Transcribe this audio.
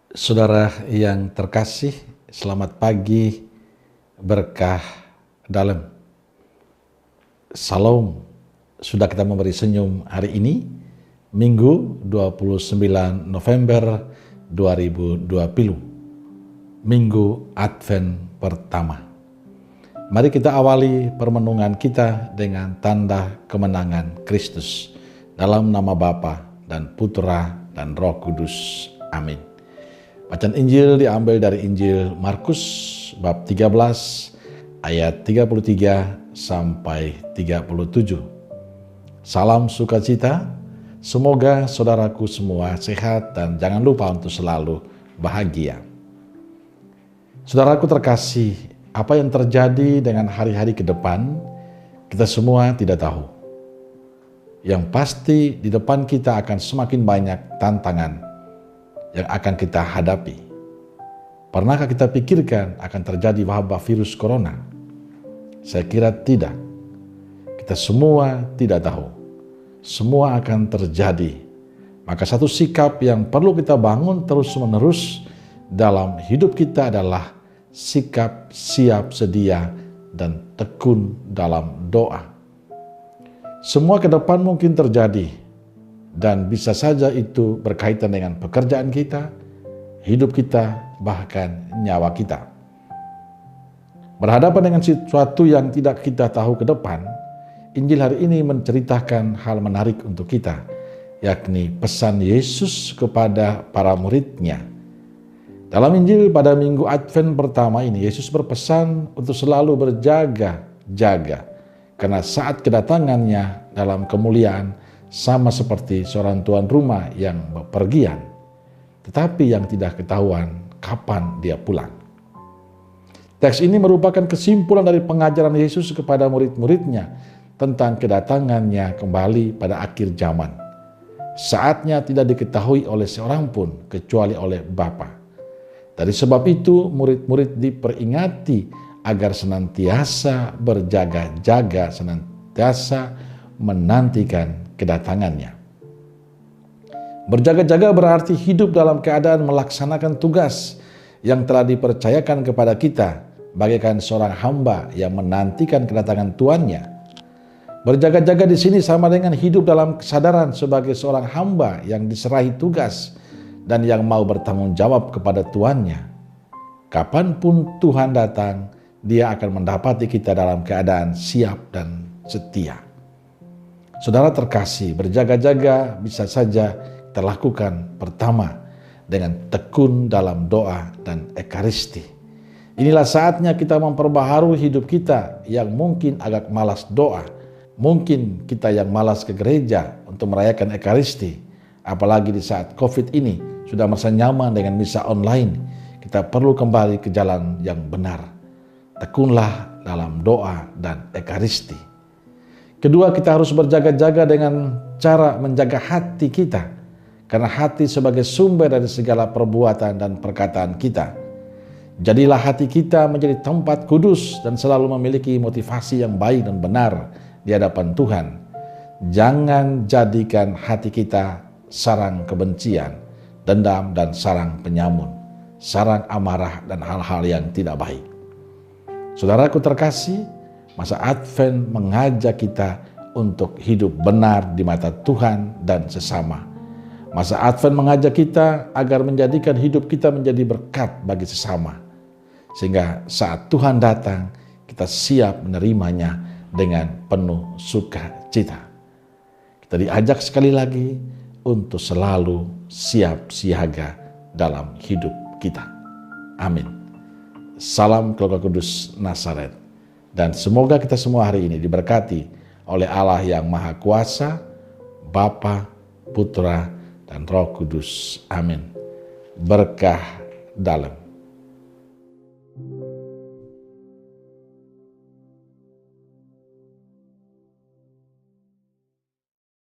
Saudara yang terkasih, selamat pagi, berkah dalam. Salam, sudah kita memberi senyum hari ini, Minggu 29 November 2020, Minggu Advent pertama. Mari kita awali permenungan kita dengan tanda kemenangan Kristus. Dalam nama Bapa dan Putra dan Roh Kudus. Amin. Bacaan Injil diambil dari Injil Markus bab 13 ayat 33 sampai 37. Salam sukacita, semoga saudaraku semua sehat dan jangan lupa untuk selalu bahagia. Saudaraku terkasih, apa yang terjadi dengan hari-hari ke depan kita semua tidak tahu. Yang pasti di depan kita akan semakin banyak tantangan yang akan kita hadapi. Pernahkah kita pikirkan akan terjadi wabah virus corona? Saya kira tidak. Kita semua tidak tahu. Semua akan terjadi. Maka satu sikap yang perlu kita bangun terus-menerus dalam hidup kita adalah sikap siap sedia dan tekun dalam doa. Semua ke depan mungkin terjadi. Dan bisa saja itu berkaitan dengan pekerjaan kita, hidup kita, bahkan nyawa kita. Berhadapan dengan sesuatu yang tidak kita tahu ke depan, Injil hari ini menceritakan hal menarik untuk kita, yakni pesan Yesus kepada para murid-Nya. Dalam Injil pada minggu Advent pertama ini, Yesus berpesan untuk selalu berjaga-jaga, karena saat kedatangannya dalam kemuliaan, sama seperti seorang tuan rumah yang bepergian, tetapi yang tidak ketahuan kapan dia pulang. Teks ini merupakan kesimpulan dari pengajaran Yesus kepada murid-muridnya tentang kedatangannya kembali pada akhir zaman. Saatnya tidak diketahui oleh seorang pun kecuali oleh Bapa. Dari sebab itu murid-murid diperingati agar senantiasa berjaga-jaga, senantiasa menantikan kedatangannya. Berjaga-jaga berarti hidup dalam keadaan melaksanakan tugas yang telah dipercayakan kepada kita bagaikan seorang hamba yang menantikan kedatangan tuannya. Berjaga-jaga di sini sama dengan hidup dalam kesadaran sebagai seorang hamba yang diserahi tugas dan yang mau bertanggung jawab kepada tuannya. Kapanpun Tuhan datang, Dia akan mendapati kita dalam keadaan siap dan setia. Saudara terkasih, berjaga-jaga bisa saja kita lakukan pertama dengan tekun dalam doa dan ekaristi. Inilah saatnya kita memperbaharui hidup kita yang mungkin agak malas doa. Mungkin kita yang malas ke gereja untuk merayakan ekaristi. Apalagi di saat COVID ini sudah merasa nyaman dengan misa online. Kita perlu kembali ke jalan yang benar. Tekunlah dalam doa dan ekaristi. Kedua, kita harus berjaga-jaga dengan cara menjaga hati kita. Karena hati sebagai sumber dari segala perbuatan dan perkataan kita. Jadilah hati kita menjadi tempat kudus dan selalu memiliki motivasi yang baik dan benar di hadapan Tuhan. Jangan jadikan hati kita sarang kebencian, dendam dan sarang penyamun, sarang amarah dan hal-hal yang tidak baik. Saudaraku terkasih, masa Advent mengajak kita untuk hidup benar di mata Tuhan dan sesama. Masa Advent mengajak kita agar menjadikan hidup kita menjadi berkat bagi sesama. Sehingga saat Tuhan datang, kita siap menerimanya dengan penuh sukacita. Kita diajak sekali lagi untuk selalu siap siaga dalam hidup kita. Amin. Salam keluarga kudus Nazaret. Dan semoga kita semua hari ini diberkati oleh Allah yang Maha Kuasa, Bapa, Putra, dan Roh Kudus. Amin. Berkah dalam.